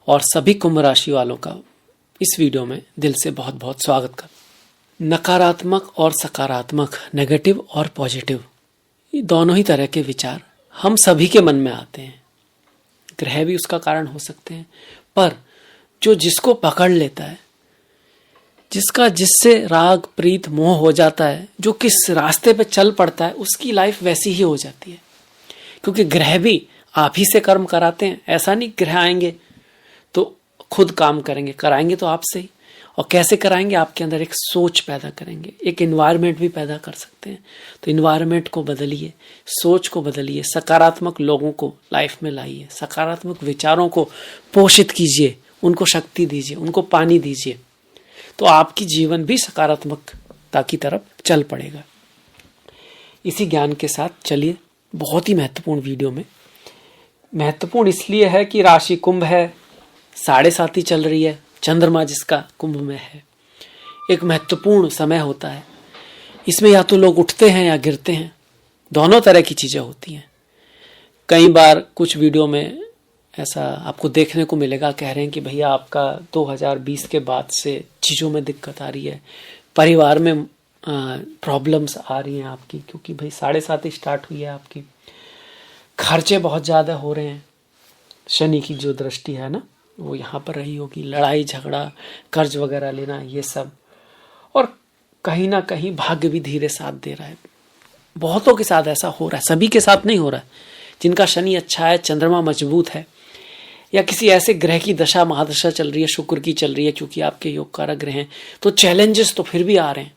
और सभी कुंभ राशि वालों का इस वीडियो में दिल से बहुत बहुत स्वागत कर। नकारात्मक और सकारात्मक, नेगेटिव और पॉजिटिव, ये दोनों ही तरह के विचार हम सभी के मन में आते हैं। ग्रह भी उसका कारण हो सकते हैं, पर जो जिसको पकड़ लेता है, जिसका जिससे राग प्रीत मोह हो जाता है, जो किस रास्ते पे चल पड़ता है, उसकी लाइफ वैसी ही हो जाती है। क्योंकि ग्रह भी आप ही से कर्म कराते हैं। ऐसा नहीं ग्रह आएंगे तो खुद काम करेंगे, कराएंगे तो आपसे ही। और कैसे कराएंगे? आपके अंदर एक सोच पैदा करेंगे, एक एनवायरनमेंट भी पैदा कर सकते हैं। तो एनवायरनमेंट को बदलिए, सोच को बदलिए, सकारात्मक लोगों को लाइफ में लाइए, सकारात्मक विचारों को पोषित कीजिए, उनको शक्ति दीजिए, उनको पानी दीजिए, तो आपकी जीवन भी सकारात्मकता की तरफ चल पड़ेगा। इसी ज्ञान के साथ चलिए बहुत ही महत्वपूर्ण वीडियो में। महत्वपूर्ण इसलिए है कि राशि कुंभ है, 7.5 चल रही है, चंद्रमा जिसका कुंभ में है। एक महत्वपूर्ण समय होता है, इसमें या तो लोग उठते हैं या गिरते हैं, दोनों तरह की चीजें होती हैं। कई बार कुछ वीडियो में ऐसा आपको देखने को मिलेगा, कह रहे हैं कि भैया आपका 2020 के बाद से चीजों में दिक्कत आ रही है, परिवार में प्रॉब्लम्स आ रही हैं आपकी, क्योंकि भाई 7.5 स्टार्ट हुई है आपकी, खर्चे बहुत ज्यादा हो रहे हैं, शनि की जो दृष्टि है ना वो यहाँ पर रही होगी, लड़ाई झगड़ा, कर्ज वगैरह लेना, ये सब। और कहीं ना कहीं भाग्य भी धीरे साथ दे रहा है। बहुतों के साथ ऐसा हो रहा है, सभी के साथ नहीं हो रहा है। जिनका शनि अच्छा है, चंद्रमा मजबूत है, या किसी ऐसे ग्रह की दशा महादशा चल रही है, शुक्र की चल रही है, क्योंकि आपके योग कारक ग्रह हैं, तो चैलेंजेस तो फिर भी आ रहे हैं,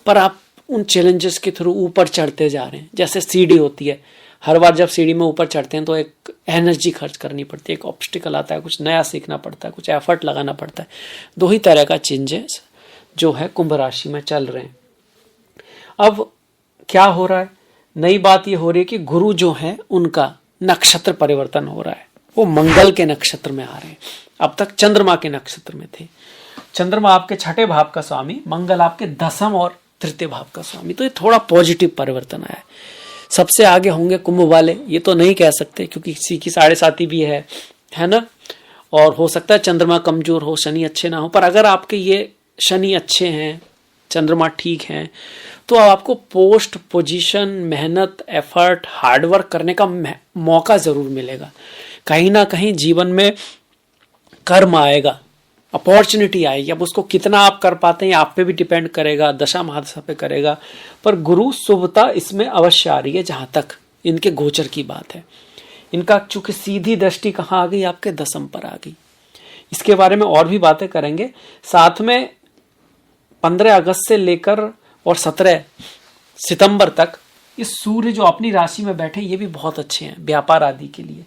पर आप उन चैलेंजेस के थ्रू ऊपर चढ़ते जा रहे हैं। जैसे सीढ़ी होती है, हर बार जब सीढ़ी में ऊपर चढ़ते हैं तो एक एनर्जी खर्च करनी पड़ती है, एक ऑब्स्टिकल आता है, कुछ नया सीखना पड़ता है, कुछ एफर्ट लगाना पड़ता है। दो ही तरह का चेंजेस जो है कुंभ राशि में चल रहे हैं। अब क्या हो रहा है? नई बात ये हो रही है कि गुरु जो है उनका नक्षत्र परिवर्तन हो रहा है, वो मंगल के नक्षत्र में आ रहे हैं। अब तक चंद्रमा के नक्षत्र में थे। चंद्रमा आपके 6ठे भाव का स्वामी, मंगल आपके 10th और 3य भाव का स्वामी। तो ये थोड़ा पॉजिटिव परिवर्तन आया है। सबसे आगे होंगे कुंभ वाले, ये तो नहीं कह सकते क्योंकि किसी की 7.5 भी है ना, और हो सकता है चंद्रमा कमजोर हो, शनि अच्छे ना हो। पर अगर आपके ये शनि अच्छे हैं, चंद्रमा ठीक हैं, तो आपको पोस्ट पोजीशन, मेहनत, एफर्ट, हार्डवर्क करने का मौका जरूर मिलेगा। कहीं ना कहीं जीवन में कर्म आएगा, अपॉर्चुनिटी आएगी। अब उसको कितना आप कर पाते हैं आप पे भी डिपेंड करेगा, दशा महादशा पे करेगा। पर गुरु शुभता इसमें अवश्य आ रही है। जहां तक इनके गोचर की बात है, इनका चूंकि सीधी दृष्टि कहाँ आ गई, आपके 10th पर आ गई। इसके बारे में और भी बातें करेंगे। साथ में 15 अगस्त से लेकर और 17 सितंबर तक इस सूर्य जो अपनी राशि में बैठे, ये भी बहुत अच्छे हैं व्यापार आदि के लिए।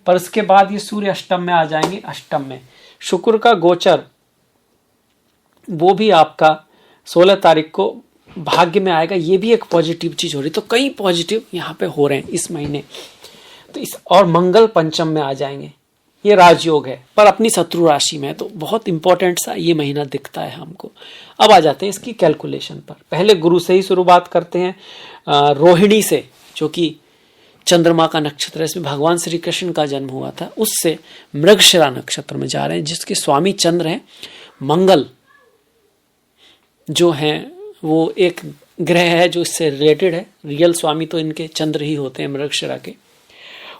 पर उसके बाद ये सूर्य अष्टम में आ जाएंगे। अष्टम में शुक्र का गोचर, वो भी आपका 16 तारीख को भाग्य में आएगा। ये भी एक पॉजिटिव चीज हो रही। तो कई पॉजिटिव यहाँ पे हो रहे हैं इस महीने। तो और मंगल पंचम में आ जाएंगे, ये राजयोग है, पर अपनी शत्रु राशि में है। तो बहुत इंपॉर्टेंट सा ये महीना दिखता है हमको। अब आ जाते हैं इसकी कैलकुलेशन पर। पहले गुरु से ही शुरुआत करते हैं, रोहिणी से, जो कि चंद्रमा का नक्षत्र है, इसमें भगवान श्री कृष्ण का जन्म हुआ था। उससे मृगशिरा नक्षत्र में जा रहे हैं, जिसके स्वामी चंद्र हैं। मंगल जो है वो एक ग्रह है जो इससे रिलेटेड है। रियल स्वामी तो इनके चंद्र ही होते हैं मृगशिरा के।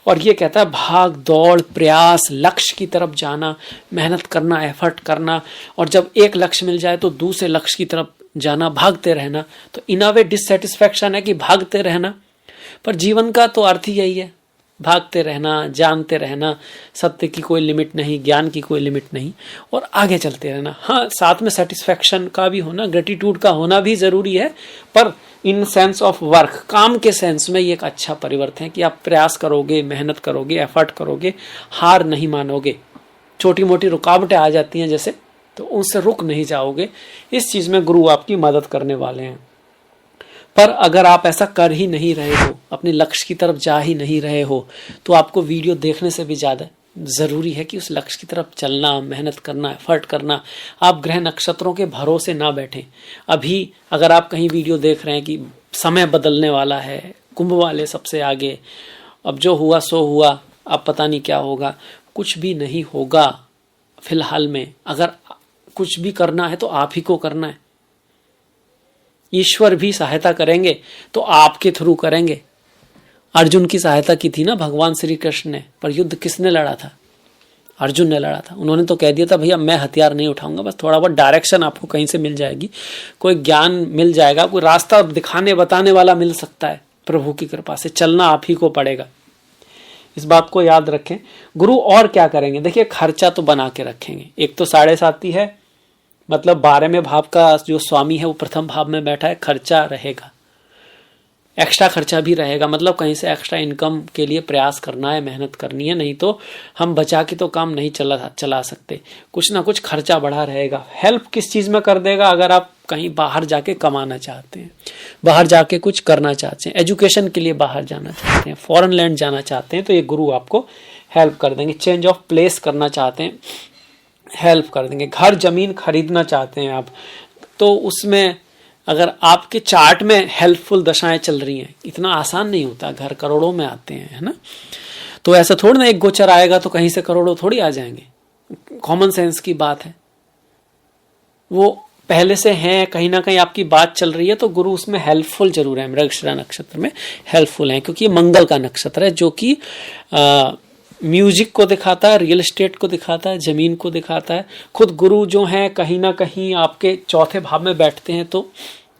और ये कहता है भाग दौड़, प्रयास, लक्ष्य की तरफ जाना, मेहनत करना, एफर्ट करना, और जब एक लक्ष्य मिल जाए तो दूसरे लक्ष्य की तरफ जाना, भागते रहना। तो इन अ वे डिससेटिस्फैक्शन है कि भागते रहना, पर जीवन का तो अर्थ ही यही है, भागते रहना, जानते रहना, सत्य की कोई लिमिट नहीं, ज्ञान की कोई लिमिट नहीं, और आगे चलते रहना। हाँ, साथ में सेटिस्फैक्शन का भी होना, ग्रेटिट्यूड का होना भी जरूरी है, पर इन सेंस ऑफ वर्क, काम के सेंस में ये एक अच्छा परिवर्तन है कि आप प्रयास करोगे, मेहनत करोगे, एफर्ट करोगे, हार नहीं मानोगे। छोटी मोटी रुकावटें आ जाती हैं जैसे, तो उनसे रुक नहीं जाओगे। इस चीज में गुरु आपकी मदद करने वाले हैं। पर अगर आप ऐसा कर ही नहीं रहे हो, अपने लक्ष्य की तरफ जा ही नहीं रहे हो, तो आपको वीडियो देखने से भी ज्यादा जरूरी है कि उस लक्ष्य की तरफ चलना, मेहनत करना, एफर्ट करना। आप ग्रह नक्षत्रों के भरोसे ना बैठें। अभी अगर आप कहीं वीडियो देख रहे हैं कि समय बदलने वाला है, कुंभ वाले सबसे आगे, अब जो हुआ सो हुआ, अब पता नहीं क्या होगा, कुछ भी नहीं होगा। फिलहाल में अगर कुछ भी करना है तो आप ही को करना है। ईश्वर भी सहायता करेंगे तो आपके थ्रू करेंगे। अर्जुन की सहायता की थी ना भगवान श्री कृष्ण ने, पर युद्ध किसने लड़ा था? अर्जुन ने लड़ा था। उन्होंने तो कह दिया था भैया मैं हथियार नहीं उठाऊंगा, बस थोड़ा बहुत डायरेक्शन आपको कहीं से मिल जाएगी, कोई ज्ञान मिल जाएगा, कोई रास्ता दिखाने बताने वाला मिल सकता है। प्रभु की कृपा से चलना आप ही को पड़ेगा, इस बात को याद रखें। गुरु और क्या करेंगे? देखिए खर्चा तो बना के रखेंगे। एक तो 7.5 है, मतलब 12वें भाव का जो स्वामी है वो प्रथम भाव में बैठा है, खर्चा रहेगा, एक्स्ट्रा खर्चा भी रहेगा, मतलब कहीं से एक्स्ट्रा इनकम के लिए प्रयास करना है, मेहनत करनी है, नहीं तो हम बचा के तो काम नहीं चला सकते। कुछ ना कुछ खर्चा बढ़ा रहेगा। हेल्प किस चीज में कर देगा? अगर आप कहीं बाहर जाके कमाना चाहते हैं, बाहर जाके कुछ करना चाहते हैं, एजुकेशन के लिए बाहर जाना चाहते हैं, फॉरेन लैंड जाना चाहते हैं, तो ये गुरु आपको हेल्प कर देंगे। चेंज ऑफ प्लेस करना चाहते हैं, हेल्प कर देंगे। घर जमीन खरीदना चाहते हैं आप, तो उसमें अगर आपके चार्ट में हेल्पफुल दशाएं चल रही हैं, इतना आसान नहीं होता, घर करोड़ों में आते हैं, है ना। तो ऐसा थोड़ी ना एक गोचर आएगा तो कहीं से करोड़ों थोड़ी आ जाएंगे, कॉमन सेंस की बात है। वो पहले से हैं, कहीं ना कहीं आपकी बात चल रही है, तो गुरु उसमें हेल्पफुल जरूर है। मृगशिरा नक्षत्र में हेल्पफुल है, क्योंकि ये मंगल का नक्षत्र है, जो कि म्यूजिक को दिखाता है, रियल एस्टेट को दिखाता है, जमीन को दिखाता है। खुद गुरु जो है कहीं ना कहीं आपके चौथे भाव में बैठते हैं, तो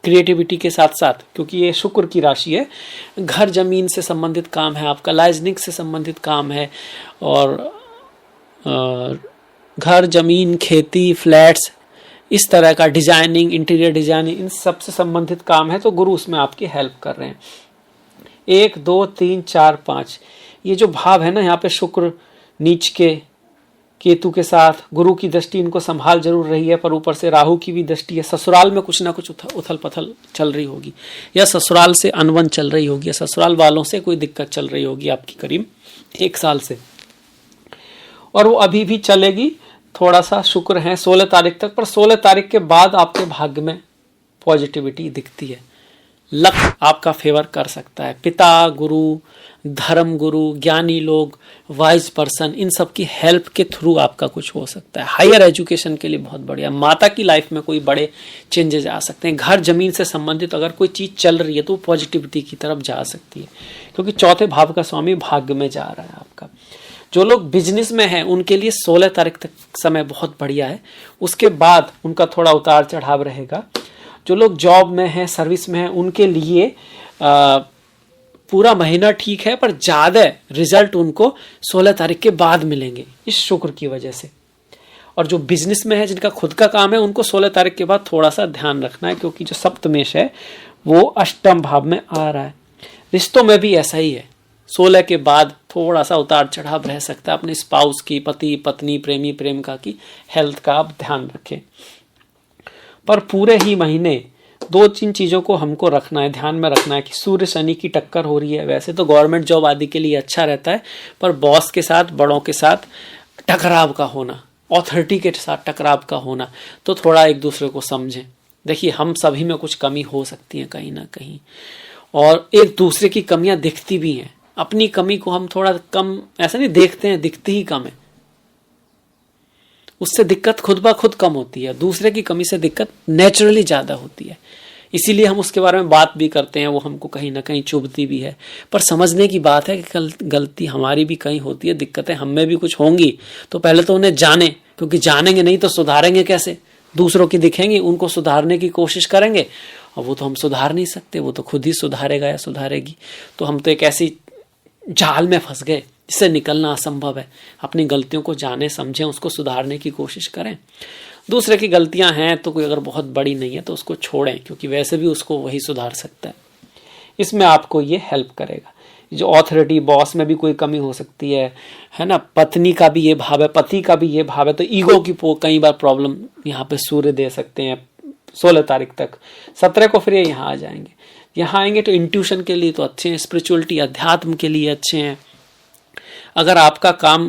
क्रिएटिविटी के साथ साथ, क्योंकि ये शुक्र की राशि है, घर जमीन से संबंधित काम है आपका, लाइजनिंग से संबंधित काम है, और घर जमीन खेती फ्लैट्स इस तरह का डिजाइनिंग, इंटीरियर डिजाइनिंग, इन सब से संबंधित काम है, तो गुरु उसमें आपकी हेल्प कर रहे हैं। 1 2 3 4 5 ये जो भाव है ना, यहाँ पे शुक्र नीच के केतु के साथ, गुरु की दृष्टि इनको संभाल जरूर रही है, पर ऊपर से राहु की भी दृष्टि है। ससुराल में कुछ ना कुछ उथल पथल चल रही होगी, या ससुराल से अनबन चल रही होगी, या ससुराल वालों से कोई दिक्कत चल रही होगी आपकी करीब 1 साल से, और वो अभी भी चलेगी। थोड़ा सा शुक्र है 16 तारीख तक, पर 16 तारीख के बाद आपके भाग्य में पॉजिटिविटी दिखती है। लक आपका फेवर कर सकता है। पिता, गुरु, धर्म गुरु, ज्ञानी लोग, वाइज पर्सन, इन सब की हेल्प के थ्रू आपका कुछ हो सकता है। हायर एजुकेशन के लिए बहुत बढ़िया। माता की लाइफ में कोई बड़े चेंजेस आ सकते हैं। घर जमीन से संबंधित अगर कोई चीज चल रही है तो पॉजिटिविटी की तरफ जा सकती है, क्योंकि चौथे भाव का स्वामी भाग्य में जा रहा है आपका। जो लोग बिजनेस में हैं उनके लिए 16 तारीख तक समय बहुत बढ़िया है, उसके बाद उनका थोड़ा उतार चढ़ाव रहेगा। जो लोग जॉब में हैं, सर्विस में हैं, उनके लिए पूरा महीना ठीक है, पर ज्यादा रिजल्ट उनको 16 तारीख के बाद मिलेंगे इस शुक्र की वजह से। और जो बिजनेस में है, जिनका खुद का काम है, उनको 16 तारीख के बाद थोड़ा सा ध्यान रखना है, क्योंकि जो सप्तमेश है वो अष्टम भाव में आ रहा है। रिश्तों में भी ऐसा ही है, 16 के बाद थोड़ा सा उतार चढ़ाव रह सकता है। अपने स्पाउस की, पति पत्नी, प्रेमी प्रेमिका की हेल्थ का आप ध्यान रखें। पर पूरे ही महीने 2-3 चीजों को हमको रखना है, ध्यान में रखना है कि सूर्य शनि की टक्कर हो रही है। वैसे तो गवर्नमेंट जॉब आदि के लिए अच्छा रहता है, पर बॉस के साथ, बड़ों के साथ टकराव का होना, ऑथोरिटी के साथ टकराव का होना, तो थोड़ा एक दूसरे को समझें। देखिए हम सभी में कुछ कमी हो सकती है कहीं ना कहीं, और एक दूसरे की कमियां दिखती भी हैं। अपनी कमी को हम थोड़ा कम ऐसा नहीं देखते हैं, दिखती ही कम है, उससे दिक्कत खुद ब खुद कम होती है। दूसरे की कमी से दिक्कत नेचुरली ज्यादा होती है, इसीलिए हम उसके बारे में बात भी करते हैं, वो हमको कहीं ना कहीं चुभती भी है। पर समझने की बात है कि गलती हमारी भी कहीं होती है, दिक्कतें हम में भी कुछ होंगी, तो पहले तो उन्हें जाने, क्योंकि जानेंगे नहीं तो सुधारेंगे कैसे। दूसरों की दिखेंगी, उनको सुधारने की कोशिश करेंगे, और वो तो हम सुधार नहीं सकते, वो तो खुद ही सुधारेगा या सुधारेगी। तो हम तो एक ऐसी जाल में फंस गए जिससे निकलना असंभव है। अपनी गलतियों को जाने समझें, उसको सुधारने की कोशिश करें। दूसरे की गलतियां हैं तो कोई अगर बहुत बड़ी नहीं है तो उसको छोड़ें, क्योंकि वैसे भी उसको वही सुधार सकता है। इसमें आपको ये हेल्प करेगा। जो ऑथोरिटी, बॉस में भी कोई कमी हो सकती है ना। पत्नी का भी ये भाव है, पति का भी ये भाव है, तो ईगो की कई बार प्रॉब्लम यहाँ पे सूर्य दे सकते हैं 16 तारीख तक। 17 को फिर ये यहाँ आ जाएंगे। यहाँ आएंगे तो इंट्यूशन के लिए तो अच्छे हैं, स्पिरिचुअलिटी, अध्यात्म के लिए अच्छे हैं। अगर आपका काम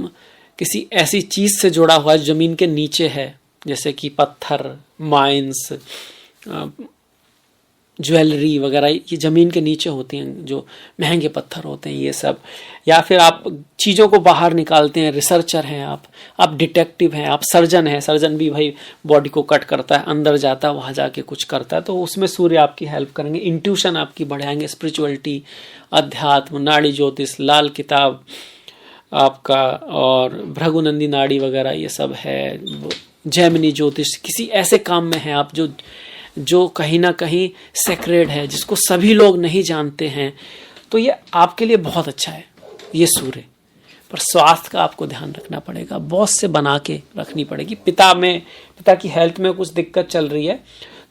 किसी ऐसी चीज से जुड़ा हुआ है जमीन के नीचे है, जैसे कि पत्थर, माइंस, ज्वेलरी वगैरह ये जमीन के नीचे होती हैं, जो महंगे पत्थर होते हैं ये सब, या फिर आप चीज़ों को बाहर निकालते हैं, रिसर्चर हैं आप डिटेक्टिव हैं, आप सर्जन हैं। सर्जन भी भाई बॉडी को कट करता है, अंदर जाता है, वहाँ जाके कुछ करता है, तो उसमें सूर्य आपकी हेल्प करेंगे। इंट्यूशन आपकी बढ़ाएंगे, स्पिरिचुअलिटी, अध्यात्म, नाड़ी ज्योतिष, लाल किताब आपका, और भृगुनंदी नाड़ी वगैरह ये सब है, जैमिनी ज्योतिष। किसी ऐसे काम में है आप जो कहीं ना कहीं सेक्रेड है, जिसको सभी लोग नहीं जानते हैं, तो ये आपके लिए बहुत अच्छा है ये सूर्य। पर स्वास्थ्य का आपको ध्यान रखना पड़ेगा, बॉस से बना के रखनी पड़ेगी। पिता की हेल्थ में कुछ दिक्कत चल रही है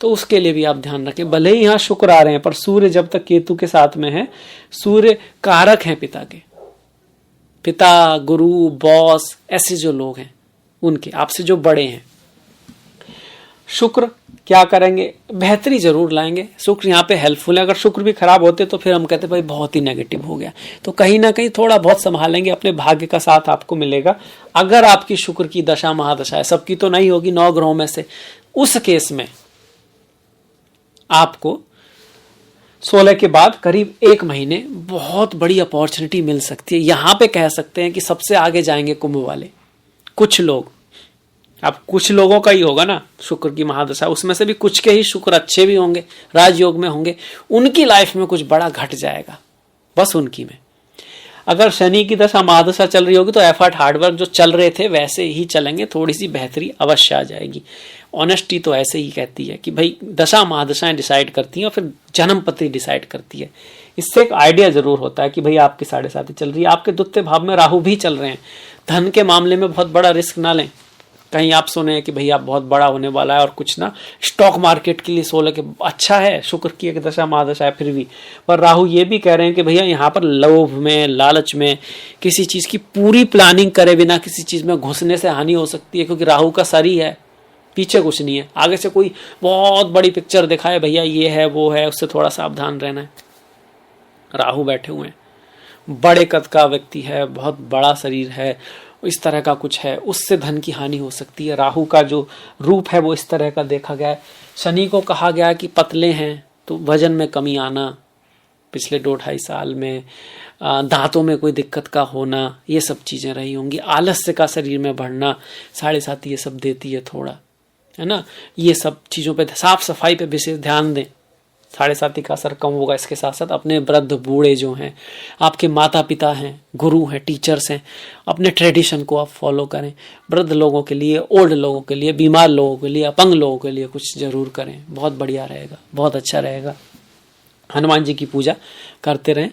तो उसके लिए भी आप ध्यान रखें। भले ही यहाँ शुक्र आ रहे हैं, पर सूर्य जब तक केतु के साथ में है, सूर्य कारक हैं पिता के, पिता, गुरु, बॉस, ऐसे जो लोग हैं उनके, आपसे जो बड़े हैं। शुक्र क्या करेंगे, बेहतरी जरूर लाएंगे। शुक्र यहाँ पे हेल्पफुल है। अगर शुक्र भी खराब होते तो फिर हम कहते भाई बहुत ही नेगेटिव हो गया, तो कहीं ना कहीं थोड़ा बहुत संभालेंगे, अपने भाग्य का साथ आपको मिलेगा। अगर आपकी शुक्र की दशा महादशा है, सबकी तो नहीं होगी 9 ग्रहों में से, उस केस में आपको 16 के बाद करीब 1 महीने बहुत बड़ी अपॉर्चुनिटी मिल सकती है। यहां पे कह सकते हैं कि सबसे आगे जाएंगे कुंभ वाले कुछ लोग। अब कुछ लोगों का ही होगा ना शुक्र की महादशा, उसमें से भी कुछ के ही शुक्र अच्छे भी होंगे, राजयोग में होंगे, उनकी लाइफ में कुछ बड़ा घट जाएगा, बस उनकी में। अगर शनि की दशा महादशा चल रही होगी तो एफर्ट हार्डवर्क जो चल रहे थे वैसे ही चलेंगे, थोड़ी सी बेहतरी अवश्य आ जाएगी। ऑनेस्टी तो ऐसे ही कहती है कि भाई दशा महादशाएं डिसाइड करती हैं और फिर जन्म पत्री डिसाइड करती है। इससे एक आइडिया जरूर होता है कि भाई आपकी 7.5 चल रही है, आपके द्वितीय भाव में राहु भी चल रहे हैं। धन के मामले में बहुत बड़ा रिस्क ना लें। कहीं आप सुने कि भैया बहुत बड़ा होने वाला है और कुछ ना, स्टॉक मार्केट के लिए 16 के अच्छा है, शुक्र की एक दशा महादशा है फिर भी, पर राहु ये भी कह रहे हैं कि भैया यहाँ पर लोभ में, लालच में, किसी चीज की पूरी प्लानिंग करे बिना किसी चीज में घुसने से हानि हो सकती है, क्योंकि राहु का सर ही है, पीछे कुछ नहीं है। आगे से कोई बहुत बड़ी पिक्चर दिखाए भैया ये है वो है, उससे थोड़ा सावधान रहना है। राहु बैठे हुए हैं, बड़े कद का व्यक्ति है, बहुत बड़ा शरीर है, इस तरह का कुछ है, उससे धन की हानि हो सकती है। राहु का जो रूप है वो इस तरह का देखा गया है। शनि को कहा गया कि पतले हैं तो वजन में कमी आना, पिछले 2-2.5 साल में दांतों में कोई दिक्कत का होना, ये सब चीजें रही होंगी। आलस्य का शरीर में बढ़ना, 7.5 ये सब देती है थोड़ा, है ना। ये सब चीजों पे, साफ सफाई पे विशेष ध्यान दें, 7.5 का असर कम होगा। इसके साथ साथ अपने वृद्ध बूढ़े जो हैं, आपके माता पिता हैं, गुरु हैं, टीचर्स हैं, अपने ट्रेडिशन को आप फॉलो करें। वृद्ध लोगों के लिए, ओल्ड लोगों के लिए, बीमार लोगों के लिए, अपंग लोगों के लिए कुछ जरूर करें, बहुत बढ़िया रहेगा, बहुत अच्छा रहेगा। हनुमान जी की पूजा करते रहें,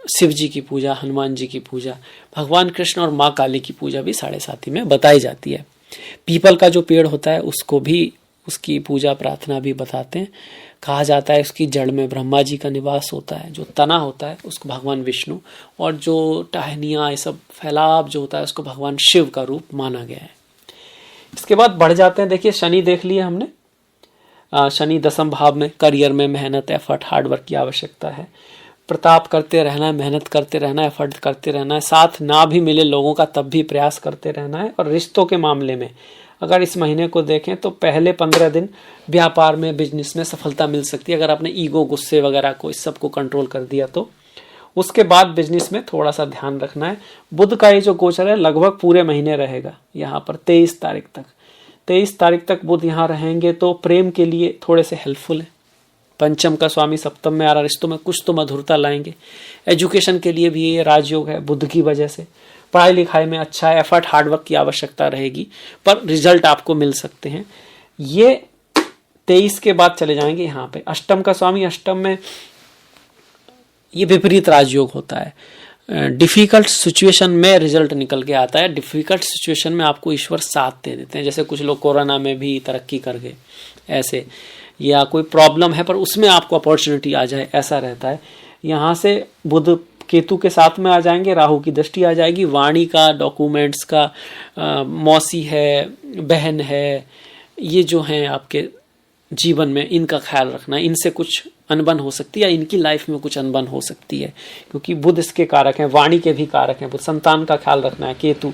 शिव जी की पूजा, हनुमान जी की पूजा, भगवान कृष्ण और माँ काली की पूजा भी 7.5 में बताई जाती है। पीपल का जो पेड़ होता है उसको भी, उसकी पूजा प्रार्थना भी बताते हैं। कहा जाता है उसकी जड़ में ब्रह्मा जी का निवास होता है, जो तना होता है उसको भगवान विष्णु, और जो टहनियाँ ये सब फैलाव जो होता है उसको भगवान शिव का रूप माना गया है। इसके बाद बढ़ जाते हैं, देखिए शनि देख लिए हमने। शनि 10वें भाव में, करियर में मेहनत, एफर्ट, हार्डवर्क की आवश्यकता है। प्रताप करते रहना है, मेहनत करते रहना है, एफर्ट करते रहना है। साथ ना भी मिले लोगों का तब भी प्रयास करते रहना है। और रिश्तों के मामले में अगर इस महीने को देखें तो पहले 15 दिन व्यापार में, बिजनेस में सफलता मिल सकती है, अगर आपने ईगो, गुस्से वगैरह को, इस सब को कंट्रोल कर दिया तो। उसके बाद बिजनेस में थोड़ा सा ध्यान रखना है। बुध का ये जो गोचर है लगभग पूरे महीने रहेगा यहाँ पर, 23 तारीख तक। 23 तारीख तक बुध यहाँ रहेंगे तो प्रेम के लिए थोड़े से हेल्पफुल है। पंचम का स्वामी सप्तम में आ रहा, रिश्तों में कुछ तो मधुरता लाएंगे। एजुकेशन के लिए भी ये राजयोग है बुध की वजह से। पढ़ाई लिखाई में अच्छा है, एफर्ट, हार्डवर्क की आवश्यकता रहेगी, पर रिजल्ट आपको मिल सकते हैं। ये 23 के बाद चले जाएंगे यहाँ पे। अष्टम का स्वामी अष्टम में, ये विपरीत राजयोग होता है। डिफिकल्ट सिचुएशन में रिजल्ट निकल के आता है। डिफिकल्ट सिचुएशन में आपको ईश्वर साथ दे देते हैं, जैसे कुछ लोग कोरोना में भी तरक्की कर गए ऐसे, या कोई प्रॉब्लम है पर उसमें आपको अपॉर्चुनिटी आ जाए, ऐसा रहता है। यहाँ से बुध केतु के साथ में आ जाएंगे, राहु की दृष्टि आ जाएगी। वाणी का, डॉक्यूमेंट्स का, मौसी है, बहन है, ये जो हैं आपके जीवन में, इनका ख्याल रखना है। इनसे कुछ अनबन हो सकती है या इनकी लाइफ में कुछ अनबन हो सकती है, क्योंकि बुध इसके कारक हैं, वाणी के भी कारक हैं बुध। संतान का ख्याल रखना है केतु,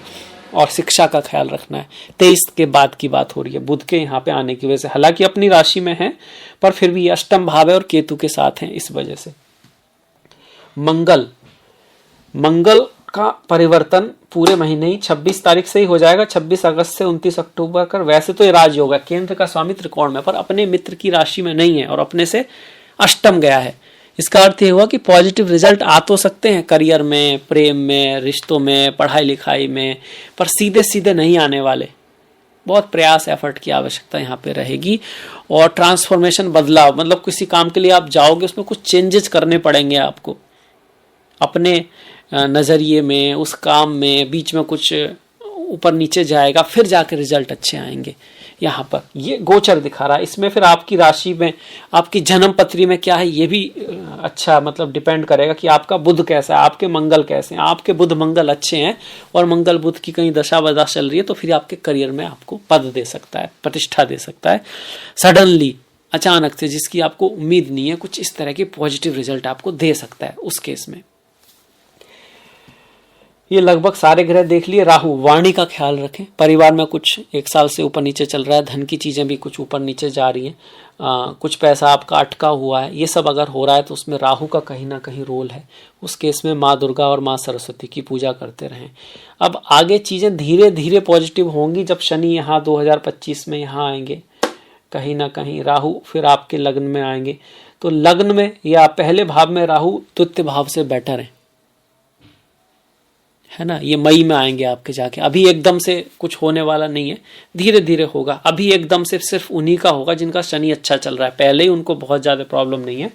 और शिक्षा का ख्याल रखना है। 23 के बाद की बात हो रही है, बुध के यहाँ पे आने की वजह से, हालांकि अपनी राशि में है पर फिर भी अष्टम भाव है और केतु के साथ है, इस वजह से। मंगल का परिवर्तन पूरे महीने ही 26 तारीख से ही हो जाएगा, 26 अगस्त से 29 अक्टूबर कर। वैसे तो ये राजयोग है, केंद्र का स्वामी त्रिकोण में, पर अपने मित्र की राशि में नहीं है और अपने से अष्टम गया है। इसका अर्थ ये हुआ कि पॉजिटिव रिजल्ट आ तो सकते हैं करियर में, प्रेम में, रिश्तों में, पढ़ाई लिखाई में, पर सीधे सीधे नहीं आने वाले। बहुत प्रयास, एफर्ट की आवश्यकता यहाँ पे रहेगी। और ट्रांसफॉर्मेशन, बदलाव, मतलब किसी काम के लिए आप जाओगे उसमें कुछ चेंजेस करने पड़ेंगे आपको, अपने नजरिए में, उस काम में, बीच में कुछ ऊपर नीचे जाएगा, फिर जाके रिजल्ट अच्छे आएंगे। यहाँ पर ये गोचर दिखा रहा है। इसमें फिर आपकी राशि में, आपकी जन्म पत्री में क्या है ये भी अच्छा मतलब डिपेंड करेगा कि आपका बुध कैसा है, आपके मंगल कैसे हैं। आपके बुध मंगल अच्छे हैं और मंगल बुध की कहीं दशा बदशा चल रही है तो फिर आपके करियर में आपको पद दे सकता है, प्रतिष्ठा दे सकता है सडनली, अचानक से, जिसकी आपको उम्मीद नहीं है। कुछ इस तरह के पॉजिटिव रिजल्ट आपको दे सकता है उस केस में। ये लगभग सारे ग्रह देख लिए। राहु, वाणी का ख्याल रखें। परिवार में कुछ 1 साल से ऊपर नीचे चल रहा है, धन की चीजें भी कुछ ऊपर नीचे जा रही हैं, कुछ पैसा आपका अटका हुआ है, ये सब अगर हो रहा है तो उसमें राहु का कहीं ना कहीं रोल है। उस केस में माँ दुर्गा और माँ सरस्वती की पूजा करते रहें। अब आगे चीजें धीरे धीरे पॉजिटिव होंगी जब शनि यहाँ 2025 में यहाँ आएंगे, कहीं ना कहीं राहु फिर आपके लग्न में आएंगे। तो लग्न में या पहले भाव में राहु द्वितीय भाव से बेटर है ना। ये मई में आएंगे आपके जाके। अभी एकदम से कुछ होने वाला नहीं है, धीरे धीरे होगा। अभी एकदम से सिर्फ उन्हीं का होगा जिनका शनि अच्छा चल रहा है, पहले ही उनको बहुत ज्यादा प्रॉब्लम नहीं है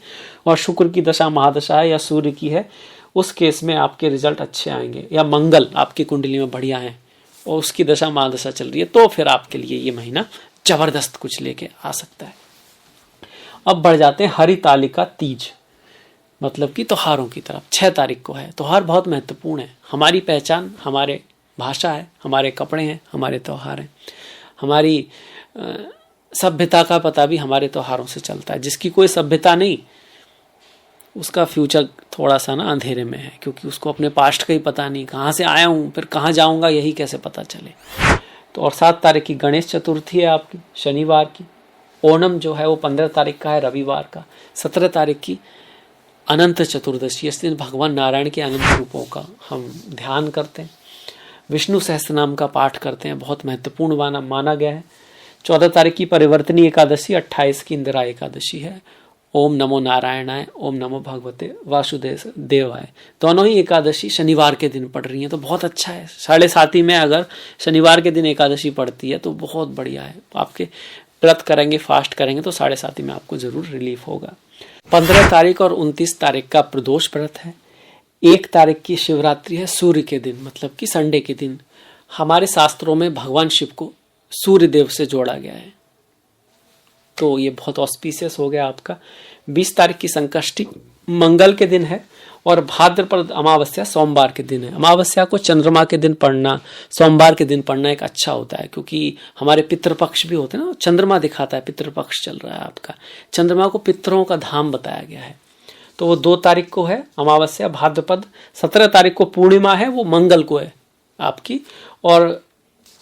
और शुक्र की दशा महादशा है या सूर्य की है, उस केस में आपके रिजल्ट अच्छे आएंगे। या मंगल आपकी कुंडली में बढ़िया है और उसकी दशा महादशा चल रही है तो फिर आपके लिए ये महीना जबरदस्त कुछ लेके आ सकता है। अब बढ़ जाते हैं हरितालिका तीज, मतलब कि त्योहारों की तरफ। 6 तारीख को है। त्योहार बहुत महत्वपूर्ण है, हमारी पहचान, हमारे भाषा है, हमारे कपड़े हैं, हमारे त्योहार हैं, हमारी सभ्यता का पता भी हमारे त्योहारों से चलता है। जिसकी कोई सभ्यता नहीं उसका फ्यूचर थोड़ा सा ना अंधेरे में है, क्योंकि उसको अपने पास्ट का ही पता नहीं, कहाँ से आया हूँ फिर कहाँ जाऊँगा यही कैसे पता चले। तो और 7 तारीख की गणेश चतुर्थी है आपकी, शनिवार की। ओणम जो है वो 15 तारीख का है, रविवार का। 17 तारीख की अनंत चतुर्दशी, इस दिन भगवान नारायण के अनंत रूपों का हम ध्यान करते हैं, विष्णु सहस्त्रनाम का पाठ करते हैं, बहुत महत्वपूर्ण माना गया है। 14 तारीख की परिवर्तनी एकादशी, 28 की इंदिरा एकादशी है। ओम नमो नारायणाय, ओम नमो भगवते वासुदेव देवाय, दोनों ही एकादशी शनिवार के दिन पड़ रही हैं तो बहुत अच्छा है। 7:30 में अगर शनिवार के दिन एकादशी पड़ती है तो बहुत बढ़िया है। आपके व्रत करेंगे, फास्ट करेंगे तो 7:30 में आपको जरूर रिलीफ होगा। 15 तारीख और 29 तारीख का प्रदोष व्रत है। 1 तारीख की शिवरात्रि है, सूर्य के दिन, मतलब कि संडे के दिन। हमारे शास्त्रों में भगवान शिव को सूर्य देव से जोड़ा गया है तो ये बहुत ऑस्पिशियस हो गया आपका। 20 तारीख की संकष्टी मंगल के दिन है और भाद्रपद अमावस्या सोमवार के दिन है। अमावस्या को चंद्रमा के दिन पढ़ना, सोमवार के दिन पढ़ना एक अच्छा होता है, क्योंकि हमारे पितृपक्ष भी होते हैं ना, चंद्रमा दिखाता है पितृपक्ष चल रहा है आपका। चंद्रमा को पितरों का धाम बताया गया है। तो वो 2 तारीख को है अमावस्या भाद्रपद। 17 तारीख को पूर्णिमा है, वो मंगल को है आपकी। और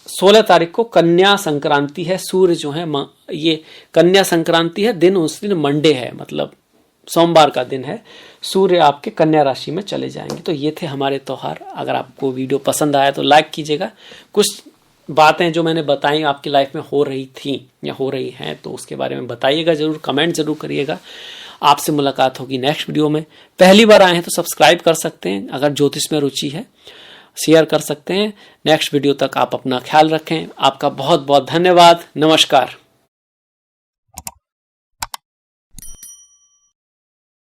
16 तारीख को कन्या संक्रांति है। सूर्य जो है ये कन्या संक्रांति है, दिन उस दिन मंडे है, मतलब सोमवार का दिन है। सूर्य आपके कन्या राशि में चले जाएंगे। तो ये थे हमारे त्योहार। अगर आपको वीडियो पसंद आया तो लाइक कीजिएगा। कुछ बातें जो मैंने बताई आपकी लाइफ में हो रही थी या हो रही हैं तो उसके बारे में बताइएगा जरूर, कमेंट जरूर करिएगा। आपसे मुलाकात होगी नेक्स्ट वीडियो में। पहली बार आए हैं तो सब्सक्राइब कर सकते हैं, अगर ज्योतिष में रुचि है शेयर कर सकते हैं। नेक्स्ट वीडियो तक आप अपना ख्याल रखें। आपका बहुत बहुत धन्यवाद। नमस्कार।